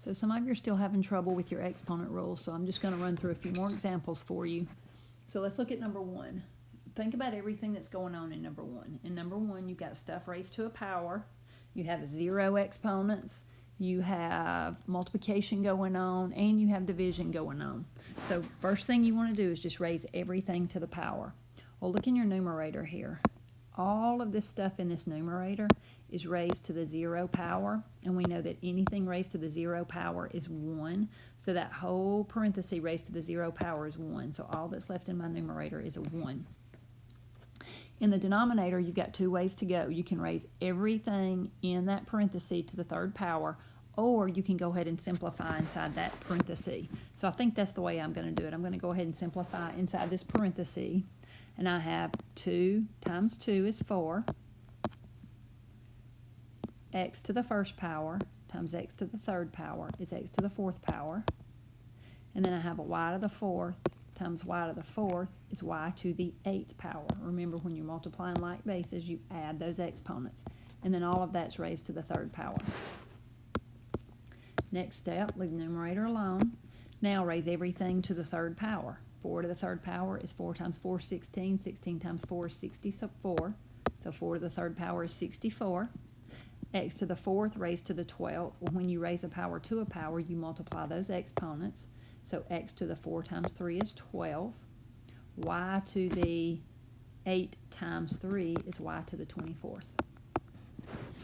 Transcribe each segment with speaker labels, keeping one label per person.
Speaker 1: So some of you are still having trouble with your exponent rule, so I'm just going to run through a few more examples for you. So let's look at number one. Think about everything that's going on in number one. In number one, you've got stuff raised to a power. You have 0 exponents. You have multiplication going on, and you have division going on. So first thing you want to do is just raise everything to the power. Well, look in your numerator here. All of this stuff in this numerator is raised to the 0 power, and we know that anything raised to the 0 power is 1. So that whole parenthesis raised to the 0 power is 1. So all that's left in my numerator is a 1. In the denominator, you've got 2 ways to go. You can raise everything in that parenthesis to the 3rd power, or you can go ahead and simplify inside that parenthesis. So I think that's the way I'm going to do it. I'm going to go ahead and simplify inside this parenthesis. And I have 2 times 2 is 4. X to the 1st power times x to the 3rd power is x to the 4th power. And then I have a y to the 4th times y to the 4th is y to the 8th power. Remember, when you're multiplying like bases, you add those exponents. And then all of that's raised to the 3rd power. Next step, leave the numerator alone. Now raise everything to the 3rd power. 4 to the 3rd power is 4 times 4 is 16. 16 times 4 is 64. So 4 to the 3rd power is 64. X to the 4th raised to the 12th. Well, when you raise a power to a power, you multiply those exponents. So x to the 4 times 3 is 12. Y to the 8 times 3 is y to the 24th.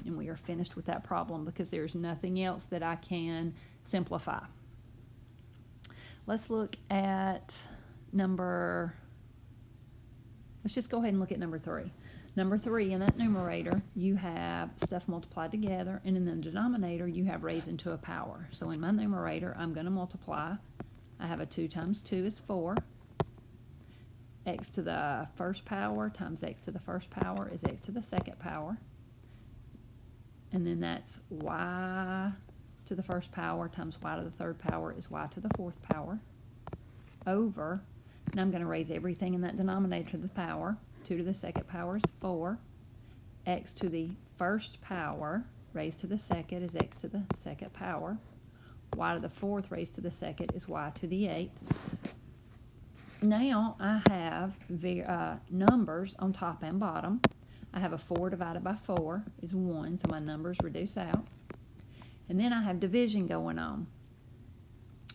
Speaker 1: And we are finished with that problem because there's nothing else that I can simplify. Let's look at let's just go ahead and look at number 3. Number 3, in that numerator, you have stuff multiplied together, and in the denominator, you have raised into a power. So in my numerator, I'm going to multiply. I have a 2 times 2 is 4. X to the 1st power times x to the 1st power is x to the 2nd power. And then that's y to the 1st power times y to the 3rd power is y to the 4th power. Over, and I'm going to raise everything in that denominator to the power. 2 to the 2nd power is 4. X to the 1st power raised to the 2nd is x to the 2nd power. Y to the 4th raised to the 2nd is y to the 8th. Now I have numbers on top and bottom. I have a 4 divided by 4 is 1, so my numbers reduce out. And then I have division going on.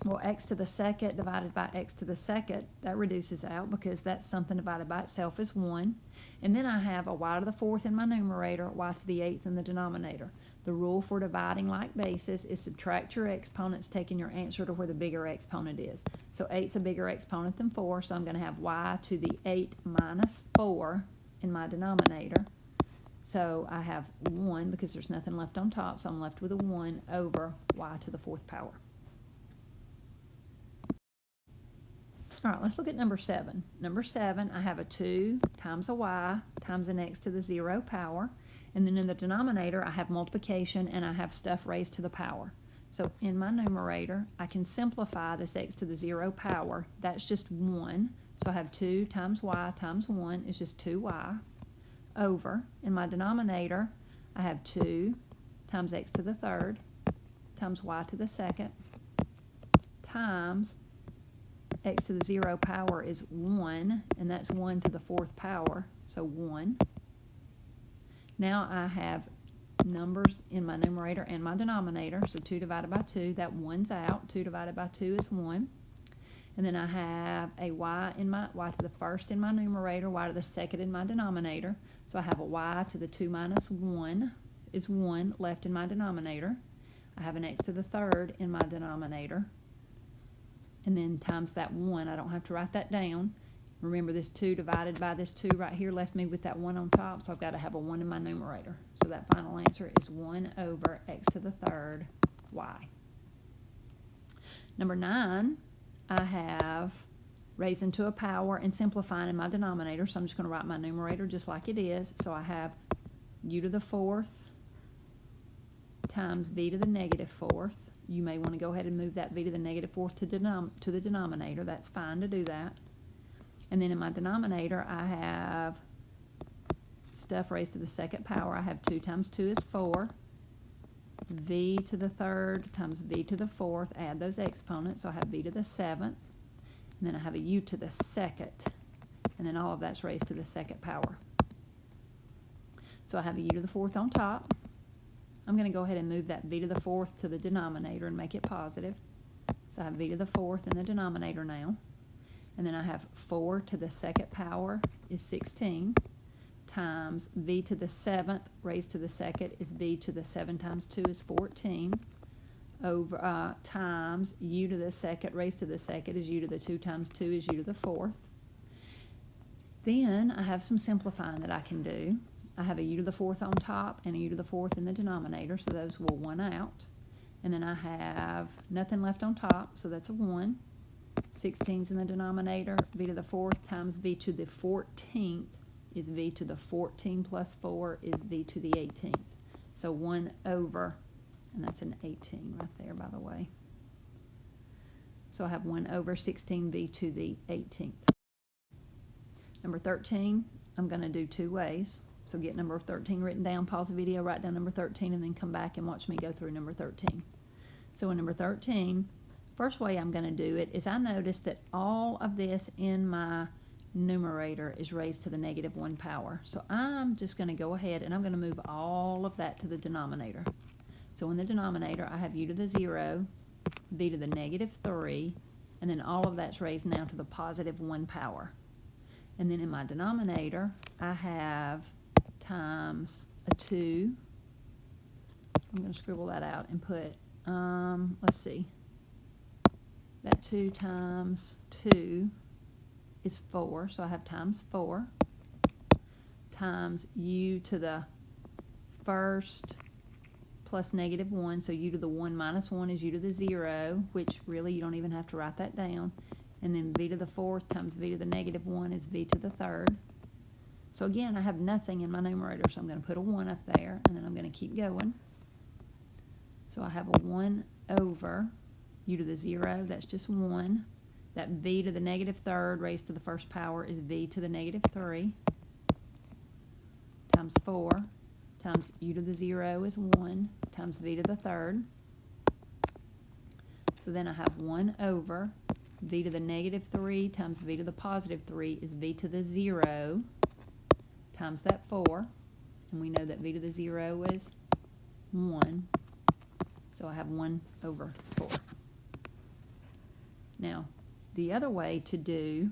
Speaker 1: Well, x to the 2nd divided by x to the 2nd, that reduces out because that's something divided by itself is 1. And then I have a y to the 4th in my numerator, y to the 8th in the denominator. The rule for dividing like bases is subtract your exponents, taking your answer to where the bigger exponent is. So 8's a bigger exponent than 4, so I'm going to have y to the 8 minus 4 in my denominator. So I have 1 because there's nothing left on top, so I'm left with a 1 over y to the 4th power. All right, let's look at number 7. Number 7, I have a 2 times a y times an x to the 0 power. And then in the denominator, I have multiplication and I have stuff raised to the power. So in my numerator, I can simplify this x to the 0 power. That's just 1. So I have 2 times y times 1 is just 2y. Over, in my denominator, I have 2 times x to the 3rd times y to the 2nd times x to the 0 power is 1, and that's 1 to the 4th power, so 1. Now I have numbers in my numerator and my denominator, so 2 divided by 2, that 1's out. 2 divided by 2 is 1. And then I have a y to the 1st in my numerator, y to the 2nd in my denominator. So I have a y to the 2 minus 1 is 1 left in my denominator. I have an x to the 3rd in my denominator. And then times that 1, I don't have to write that down. Remember, this 2 divided by this 2 right here left me with that 1 on top, so I've got to have a 1 in my numerator. So that final answer is 1 over x to the 3rd y. Number 9, I have raising to a power and simplifying in my denominator, so I'm just going to write my numerator just like it is. So I have u to the 4th times v to the negative 4th. You may want to go ahead and move that v to the negative 4th to the denominator. That's fine to do that. And then in my denominator, I have stuff raised to the 2nd power. I have 2 times 2 is 4. v to the third times v to the fourth, add those exponents, so I have v to the seventh, and then I have a u to the second, and then all of that's raised to the second power. So I have a u to the fourth on top. I'm going to go ahead and move that v to the fourth to the denominator and make it positive. So I have v to the fourth in the denominator now. And then I have 4 to the second power is 16 times v to the seventh raised to the second is v to the 7 times 2 is 14 over times u to the second raised to the second is u to the 2 times 2 is u to the fourth. Then I have some simplifying that I can do. I have a u to the fourth on top and a u to the fourth in the denominator, so those will 1 out. And then I have nothing left on top, so that's a 1. 16's in the denominator. V to the fourth times v to the 14th is v to the 14 plus 4 is v to the 18th. So 1 over, and that's an 18 right there, by the way. So I have 1 over 16v to the 18th. Number 13, I'm going to do 2 ways. So get number 13 written down, pause the video, write down number 13, and then come back and watch me go through number 13. So in number 13, first way I'm going to do it is I notice that all of this in my numerator is raised to the negative 1 power. So I'm just going to go ahead and I'm going to move all of that to the denominator. So in the denominator I have u to the 0, v to the negative 3, and then all of that's raised now to the positive 1 power. And then in my denominator I have times a 2. I'm going to scribble that out and put, let's see, that 2 times 2 is 4, so I have times 4, times u to the first plus negative 1, so u to the 1 minus 1 is u to the 0, which really you don't even have to write that down. And then v to the fourth times v to the negative 1 is v to the third. So again, I have nothing in my numerator, so I'm going to put a 1 up there, and then I'm going to keep going. So I have a 1 over u to the 0, that's just 1. That v to the negative third raised to the first power is v to the negative 3 times 4 times u to the 0 is 1 times v to the third. So then I have 1 over v to the negative 3 times v to the positive 3 is v to the 0 times that 4, and we know that v to the 0 is 1, so I have 1 over 4. Now, the other way to do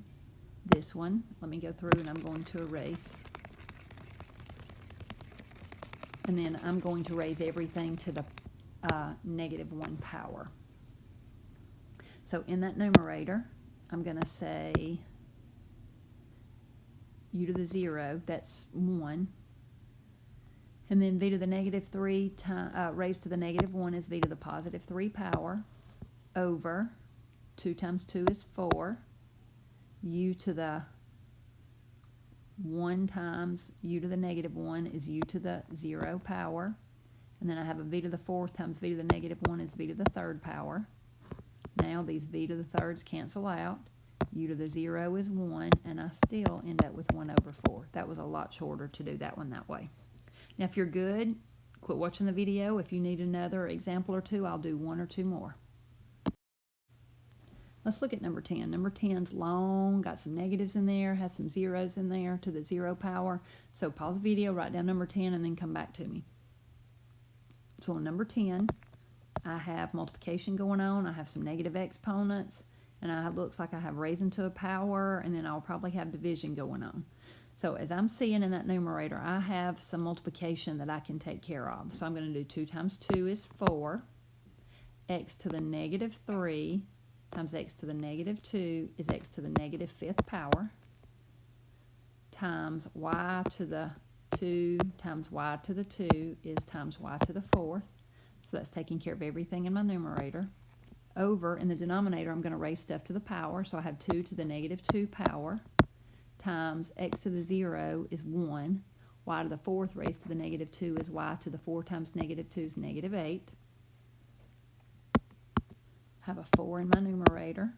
Speaker 1: this one, let me go through and I'm going to erase. And then I'm going to raise everything to the negative 1 power. So in that numerator, I'm going to say u to the 0, that's 1. And then v to the negative 3 raised to the negative 1 is v to the positive 3 power over 2 times 2 is 4. U to the 1 times u to the negative 1 is u to the 0 power. And then I have a v to the fourth times v to the negative 1 is v to the third power. Now these v to the thirds cancel out. U to the 0 is 1, and I still end up with 1 over 4. That was a lot shorter to do that one that way. Now if you're good, quit watching the video. If you need another example or two, I'll do 1 or 2 more. Let's look at number 10. Number 10's long, got some negatives in there, has some zeros in there to the 0 power. So pause the video, write down number 10, and then come back to me. So on number 10, I have multiplication going on. I have some negative exponents, and it looks like I have raising to a power, and then I'll probably have division going on. So as I'm seeing in that numerator, I have some multiplication that I can take care of. So I'm going to do 2 times 2 is 4. X to the negative 3 times x to the negative 2 is x to the negative 5th power times y to the 2 times y to the 2 is times y to the 4th. So that's taking care of everything in my numerator. Over in the denominator, I'm going to raise stuff to the power. So I have 2 to the negative 2 power times x to the 0 is 1. Y to the 4th raised to the negative 2 is y to the 4 times negative 2 is negative 8. Have a 4 in my numerator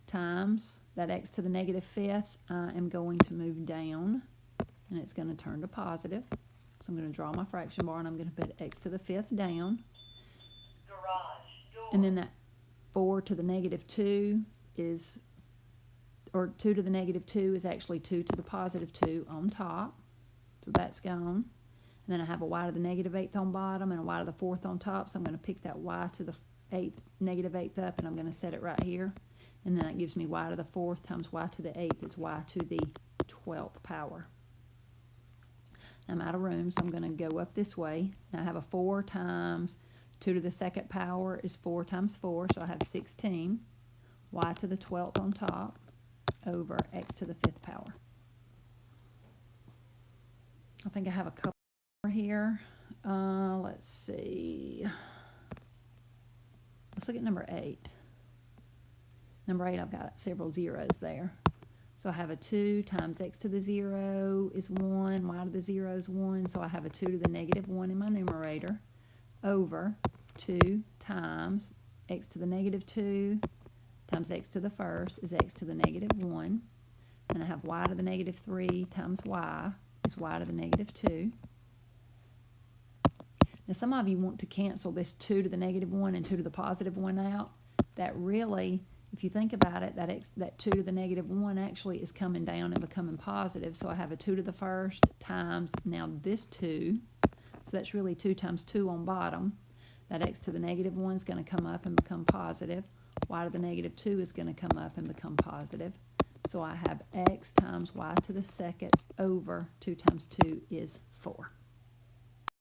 Speaker 1: times that x to the negative 5th. I am going to move down, and it's going to turn to positive. So I'm going to draw my fraction bar, and I'm going to put x to the 5th down. And then that 4 to the negative 2 is, or 2 to the negative 2 is actually 2 to the positive 2 on top. So that's gone. And then I have a y to the negative 8th on bottom and a y to the 4th on top. So I'm going to pick that y to the negative 8th up, and I'm going to set it right here. And then that gives me y to the 4th times y to the 8th is y to the 12th power. I'm out of room, so I'm going to go up this way. Now I have a 4 times 2 to the 2nd power is 4 times 4, so I have 16. Y to the 12th on top over x to the 5th power. I think I have a couple more here. Let's see. Let's look at number 8. Number 8, I've got several zeros there. So I have a 2 times x to the 0 is 1, y to the 0 is 1, so I have a 2 to the negative 1 in my numerator over 2 times x to the negative 2 times x to the first is x to the negative 1. And I have y to the negative 3 times y is y to the negative 2. Now some of you want to cancel this 2 to the negative 1 and 2 to the positive 1 out. That really, if you think about it, that 2 to the negative 1 actually is coming down and becoming positive. So I have a 2 to the first times now this 2. So that's really 2 times 2 on bottom. That x to the negative 1 is going to come up and become positive. Y to the negative 2 is going to come up and become positive. So I have x times y to the 2nd over 2 times 2 is 4.